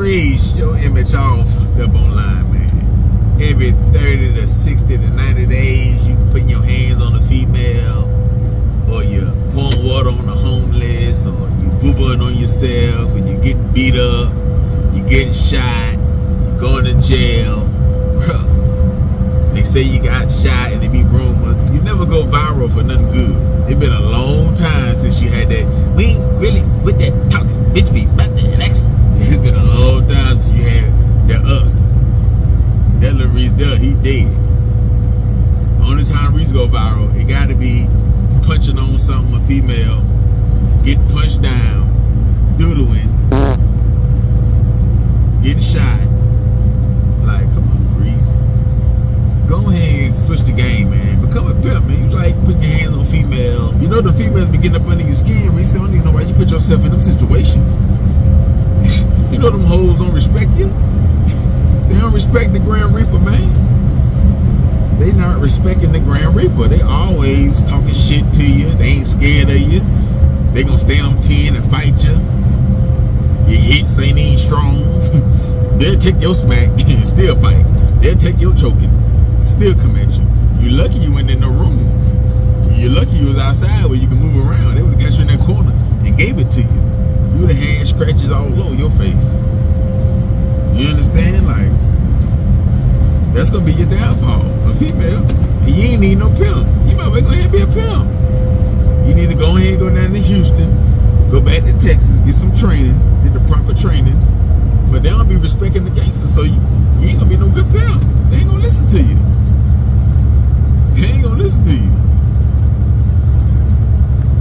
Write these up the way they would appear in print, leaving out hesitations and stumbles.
Reese, your image all fucked up online, man. Every 30 to 60 to 90 days, you putting your hands on a female, or you're pouring water on the homeless, or you boo-booing on yourself, and you're getting beat up, you're getting shot, you're going to jail. Bruh, they say you got shot and there be rumors. You never go viral for nothing good. It's been a long time since you had that. We ain't really with that talking bitch be about that action. It's been a long time since you had that us. That Lil Reese there, he dead. Only time Reese go viral, it gotta be punching on something, a female, getting punched down, doodling, getting shot. Like, come on, Reese. Go ahead and switch the game, man. Become a pimp, man. You like putting your hands on females. You know the females be getting up under your skin, Reese. I don't even know why you put yourself in them situations. You know them hoes don't respect you. They don't respect the Grand Reaper, man. They not respecting the Grand Reaper. They always talking shit to you. They ain't scared of you. They gonna stand on 10 and fight you. Your hits ain't even strong. They'll take your smack and still fight. They'll take your choking, still come at you. You lucky you went in the room. You're lucky you was outside where you can move around. They would have got you in that corner and gave it to you. You would have had scratches all over your face. You understand? Like, that's gonna be your downfall. A female, and you ain't need no pimp. You might well go ahead and be a pimp. You need to go ahead and go down to Houston, go back to Texas, get some training, get the proper training. But they don't be respecting the gangsters, so you ain't gonna be no good pimp. They ain't gonna listen to you. They ain't gonna listen to you.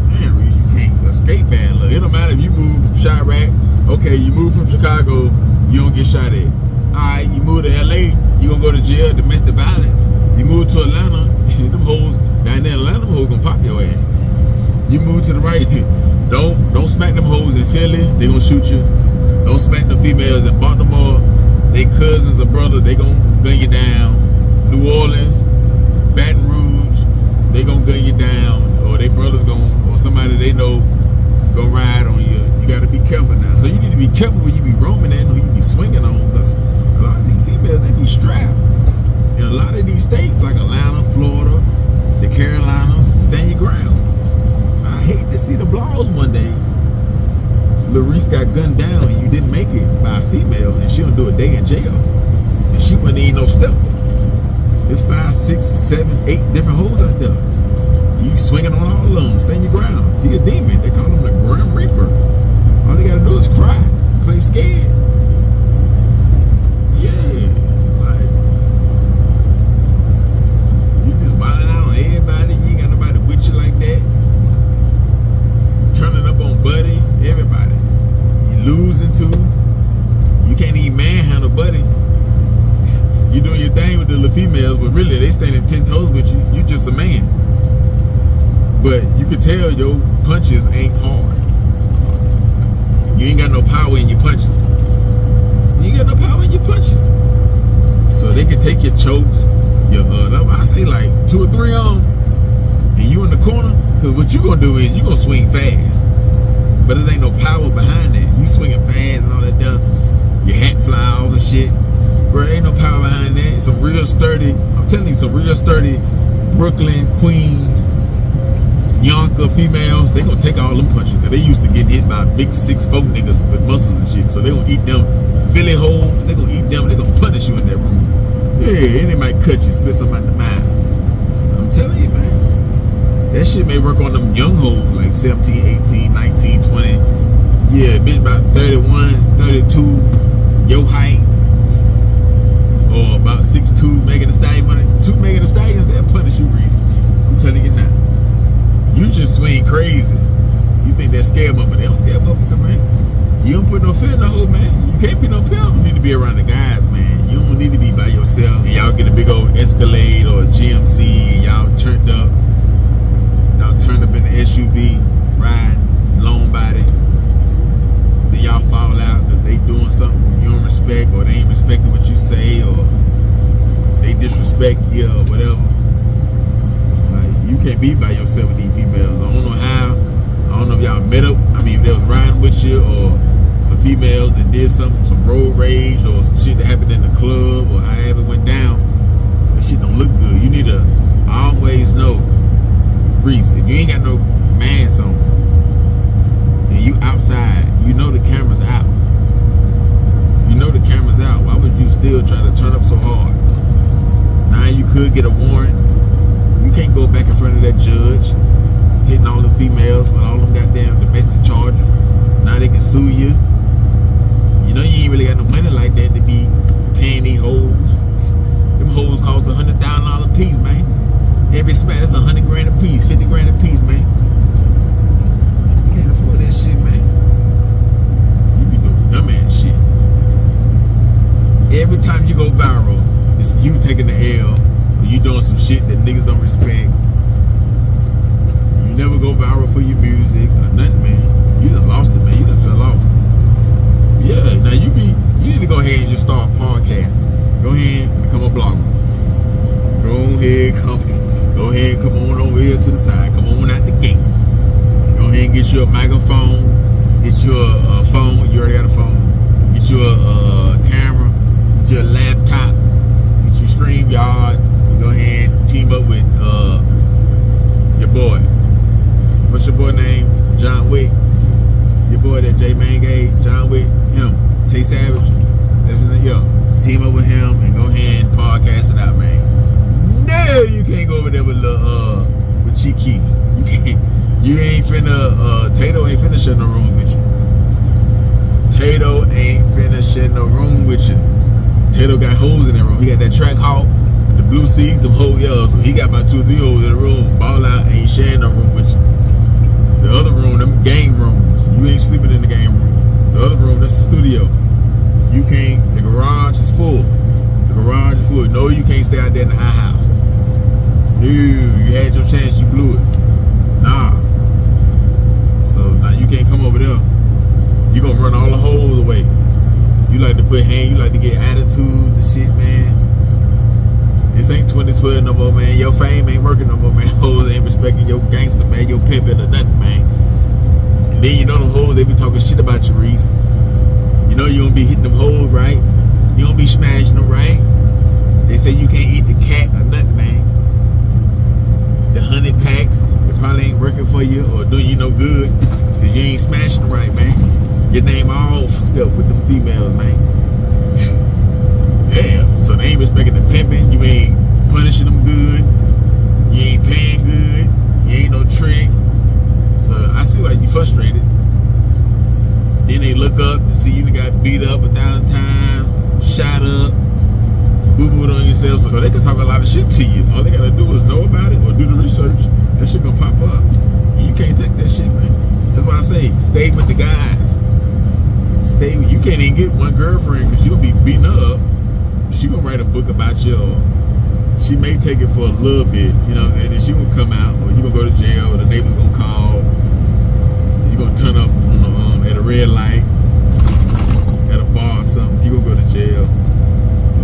Man, Reese, you can't escape bad luck. It don't matter if you move from Chirac. Okay, you move from Chicago, you don't get shot at. Alright, you move to LA, you gonna go to jail, domestic violence. You move to Atlanta, them hoes down there in Atlanta, them hoes gonna pop your ass. You move to the right, don't smack them hoes in Philly, they gonna shoot you. Don't smack the females in Baltimore, they cousins or brothers, they gonna gun you down. New Orleans, Baton Rouge, they gonna gun you down, or they brothers gonna, or somebody they know gonna ride on you. You gotta be careful now. So you need to be careful when you be roaming at and who you be swinging on, because a lot of these females, they be strapped. In a lot of these states, like Atlanta, Florida, the Carolinas, stand your ground. I hate to see the blogs one day. Lil Reese got gunned down and you didn't make it by a female, and she don't do a day in jail. And she wasn't even no step. There's 5, 6, 7, 8 different hoes out there. You swinging on all of them, stand your ground. He a demon. They call him the Grim Reaper. All they gotta do is cry, play scared. Yeah, like, you just wilding out on everybody. You ain't got nobody with you like that. Turning up on Buddy, everybody. You losing to. You can't even manhandle Buddy. You doing your thing with the little females, but really they standing 10 toes with you. You just a man. But you can tell your punches ain't hard. You ain't got no power in your punches. You ain't got no power in your punches. So they can take your chokes, your I say like 2 or 3 on them, and you in the corner. Cause what you gonna do is you gonna swing fast, but it ain't no power behind that. You swinging fast and all that stuff. Your hat fly off and shit. Bro, there ain't no power behind that. Some real sturdy. I'm telling you, some real sturdy Brooklyn, Queens, Yonkers females, they gonna take all them punches, cause they used to get hit by big 6'4" niggas with muscles and shit. So they gonna eat them Philly holes, they gonna eat them, they gonna punish you in that room. Yeah, and they might cut you, spit something out the mouth. I'm telling you, man. That shit may work on them young hoes, like 17, 18, 19, 20. Yeah, bitch about 31, 32, your height. Or about 6'2", Megan Thee Stallion. 2 Megan Thee Stallions, they'll punish you, Reese. I'm telling you now. You just swing crazy. You think that scare motherfucker? They don't scare motherfucker, man. You don't put no fear in the hoe, man. You can't be no pimp. You need to be around the guys, man. You don't need to be by yourself. And y'all get a big old Escalade or a GMC, and y'all turned up. Y'all turned up in the SUV, riding, long body. Then y'all fall out because they doing something you don't respect, or they ain't respecting what you say, or they disrespect you or whatever. You can't be by yourself with these females. I don't know how. I don't know if y'all met up. I mean, if they was riding with you or some females that did some road rage or some shit that happened in the club or however it went down, that shit don't look good. You need to always know, Reese, if you ain't got no mask on and you outside, you know the camera's out. You know the camera's out. Why would you still try to turn up so hard? Now you could get a warrant. You can't go back in front of that judge hitting all the females with all them goddamn domestic charges. Now they can sue you. You know you ain't really got no money like that to be paying these hoes. Them hoes cost $100,000 a piece, man. Every smack, that's $100 grand a piece, $50 grand a piece, man. You can't afford that shit, man. You be doing dumbass shit. Every time you go viral, it's you taking the L, or you doing some shit that niggas don't respect. You never go viral for your music or nothing, man. You done lost it, man. You done fell off. Yeah, now you need to go ahead and just start podcasting. Go ahead and become a blogger. Go ahead and come on over here to the side. Come on out the gate. Go ahead and get you a microphone. Get you a phone. You already got a phone. Get you a camera. Get you a laptop. Get you StreamYard. Go ahead and team up with your boy. What's your boy name? John Wick. Your boy that J-Man gave. John Wick. Him. Tay Savage. That's in the team up with him and go ahead and podcast it out, man. No, you can't go over there with Chief Keef. You can't. You ain't finna. Tato ain't finna share no room with you. Tato ain't finna share no room with you. Tato got holes in that room. He got that track hawk, the blue seats, them hoes. So he got about 2 or 3 holes in the room. Ball out, ain't sharing no room with you. The other room, them game rooms. You ain't sleeping in the game room. The other room, that's the studio. You can't. The garage is full. The garage is full. No, you can't stay out there in the high house. No, you had your chance, you blew it. Nah. So now you can't come over there. You gonna run all the holes away. You like to put hand. You like to get attitudes and shit, man. This ain't 2012 no more, man. Your fame ain't working no more, man. Hoes ain't respecting your gangster, man. Your pimpin' or nothing, man. And then you know them hoes, they be talking shit about you, Reese. You know you don't be hitting them hoes right. You don't be smashing them right. They say you can't eat the cat or nothing, man. The 100 packs, it probably ain't working for you or doing you no good because you ain't smashing them right, man. Your name all fucked up with them females, man. Yeah, so they ain't respecting the pimping. You ain't punishing them good. You ain't paying good. You ain't no trick. So I see why you frustrated. Then they look up and see you got beat up 1,000 times, shot up, boo-booed on yourself. So they can talk a lot of shit to you. All they gotta do is know about it or do the research. That shit gonna pop up. And you can't take that shit, man. That's why I say, stay with the guys. Stay with, you can't even get one girlfriend because you'll be beating her up. She gonna write a book about you. She may take it for a little bit, you know what I'm saying? Then she gonna come out, or you gonna go to jail, or the neighbor's gonna call. You gonna turn up on the at a red light, at a bar or something. You gonna go to jail. So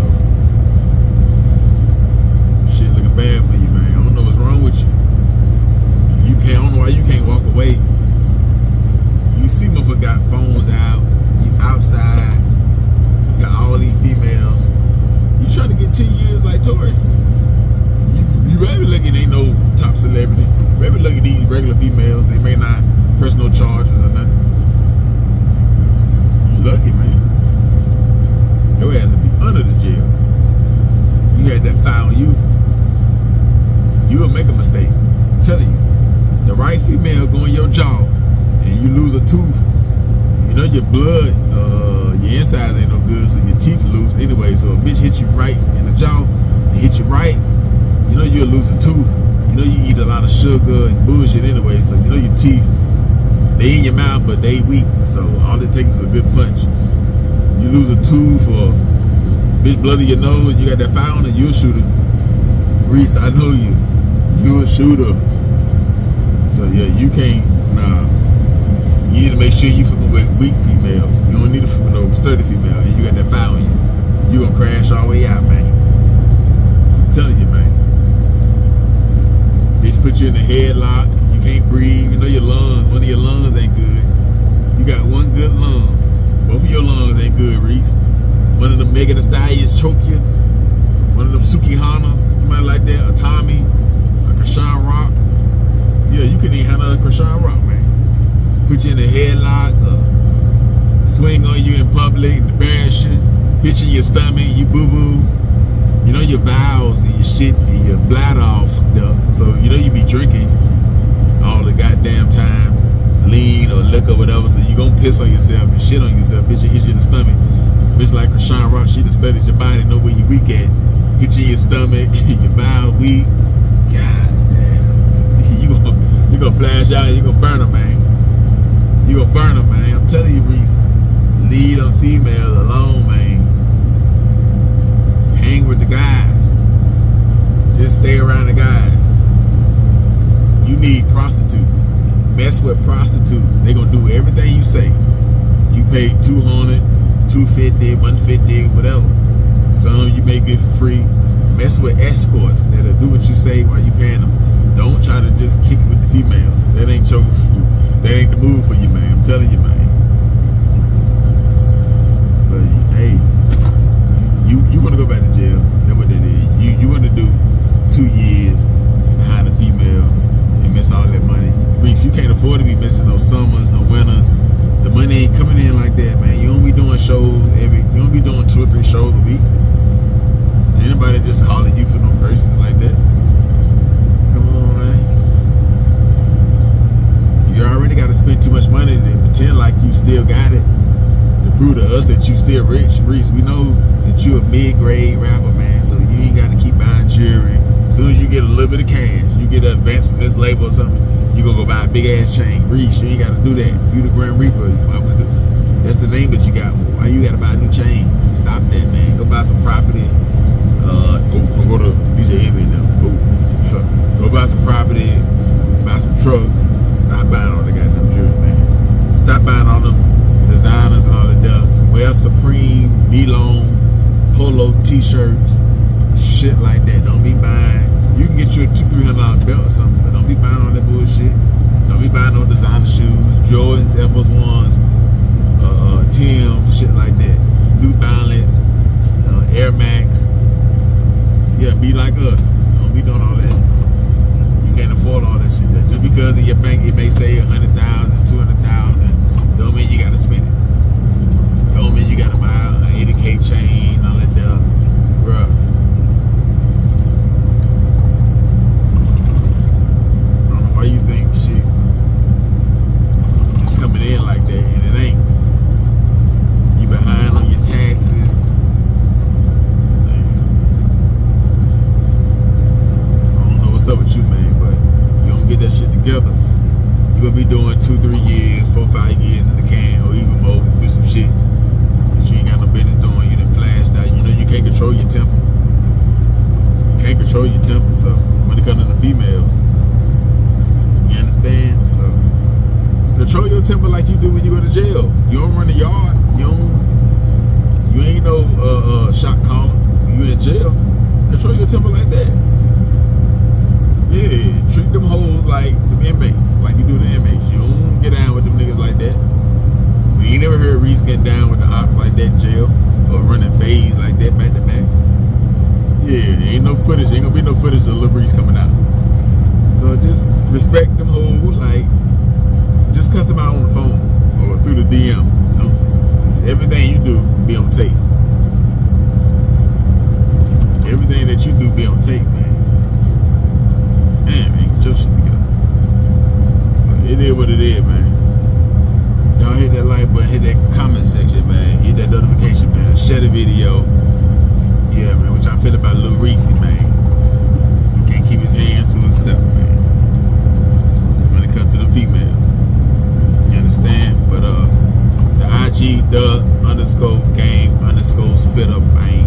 shit looking bad for you, man. I don't know what's wrong with you. You can't. I don't know why you can't walk away. You see, motherfucker got phones out. You outside. You got all these females. You trying to get 10 years like Tory? You better look at ain't no top celebrity. You better look at these regular females. They may not press no charges or nothing. You lucky, man. Your ass would be under the jail. You had that file on you. You will make a mistake. I'm telling you. The right female go in your jaw and you lose a tooth. You know your blood, your insides ain't no good, so your teeth loose anyway. So a bitch hit you right in the jaw, and hit you right, you know you'll lose a tooth. You know you eat a lot of sugar and bullshit anyway, so you know your teeth, they in your mouth, but they weak. So all it takes is a good punch. You lose a tooth or bitch blood in your nose, you got that fire on it, you a shooter. Reese, I know you. You a shooter. So yeah, you can't, nah. You need to make sure you fucking with weak females. You don't need to fuck with no sturdy female. And you got that fire on you. You gonna crash all the way out, man. I'm telling you, man. Bitch put you in a headlock. You can't breathe. You know your lungs, one of your lungs ain't good. You got one good lung. Both of your lungs ain't good, Reese. One of them Megan Thee Stallions choke you. One of them Suki Hanas, somebody like that, a Tommy, a Krishan Rock. Yeah, you couldn't even handle a Krishan Rock, man. Put you in a headlock, swing on you in public, embarrass you, hit you in your stomach, you boo-boo. You know your bowels and your shit and your bladder all fucked up. So you know you be drinking all the goddamn time, lean or liquor or whatever, so you gonna piss on yourself and shit on yourself. Bitch, it hit you in the stomach. Bitch like Krishan Rock, she done studied your body, know where you weak at. Hit you in your stomach, your bowel weak. God damn. You gonna flash out and you gonna burn her, man. You gonna burn her, man. I'm telling you, Reese. Leave them females alone, man. Hang with the guys. Just stay around the guys. You need prostitutes. Mess with prostitutes. They gonna do everything you say. You pay $200, $250, $150, whatever. Some you may get for free. Mess with escorts that'll do what you say while you paying them. Don't try to just kick it with the females. That ain't your, that ain't the move for you, man. I'm telling you, man. But hey, you want to go back to jail? That's what they did. You want to do 2 years behind a female and miss all that money. Reese, you can't afford to be missing no summers, no winters. The money ain't coming in like that, man. You don't be doing shows you don't be doing 2 or 3 shows a week. Anybody just calling you for no verses like that? Come on, man. You already got to spend too much money to pretend like you still got it. To prove to us that you still rich. Reese, we know that you a mid-grade rapper, man, so you ain't got to keep buying jewelry. As soon as you get a little bit of cash, you get an advance from this label or something, you gonna go buy a big ass chain. Reese, you ain't got to do that. You the Grand Reaper. That's the name that you got. Why you got to buy a new chain? Stop that, man. Go buy some property. Go to DJ Heavy now. Go buy some property. Buy some trucks. Stop buying all the goddamn jewelry, man. Stop buying all them designers and all that stuff. Wear Supreme, V-Long, Polo t-shirts, shit like that. Don't be buying. You can get you a $200-300 belt or something, but don't be buying all that bullshit. Don't be buying no designer shoes, Jordans, Air Force Ones, Tim, shit like that. New Balance, Air Max. Yeah, be like us. Don't be doing all that. You can't afford all that shit. Just because in your bank it may say 100,000, 200,000, don't mean you gotta spend it. Don't mean you gotta buy an 80K chain, all that stuff, bruh. I don't know why you think shit is coming in like that, and it ain't. You behind on your taxes. I don't know what's up with you, man, but you don't get that shit together. You're gonna be doing 2-3 years, 4-5 years in the can, or even more, do some shit that you ain't got no business doing. You done flashed out. You know you can't control your temper. You can't control your temper, so when it comes to the females, you understand? So control your temper like you do when you go to jail. You don't run the yard. You ain't no shot caller. You in jail. Control your temper like that. Yeah, treat them hoes like them inmates, like you do the inmates. You don't get down with them niggas like that. We ain't never heard Reese get down with the ops like that in jail, or running fades like that back to back. Yeah, ain't no footage. Ain't gonna be no footage of Lil Reese coming out. So just respect them hoes, like just cuss them out on the phone or through the DM. You know, everything you do be on tape. Everything that you do be on tape, man. Man, get your shit together. But it is what it is, man. Y'all hit that like button, hit that comment section, man. Hit that notification, man. Share the video. Yeah, man. What y'all feel about Lil Reese, man? He can't keep his hands to himself, man. When it comes to the females. You understand? But the IG _game_spit up, man.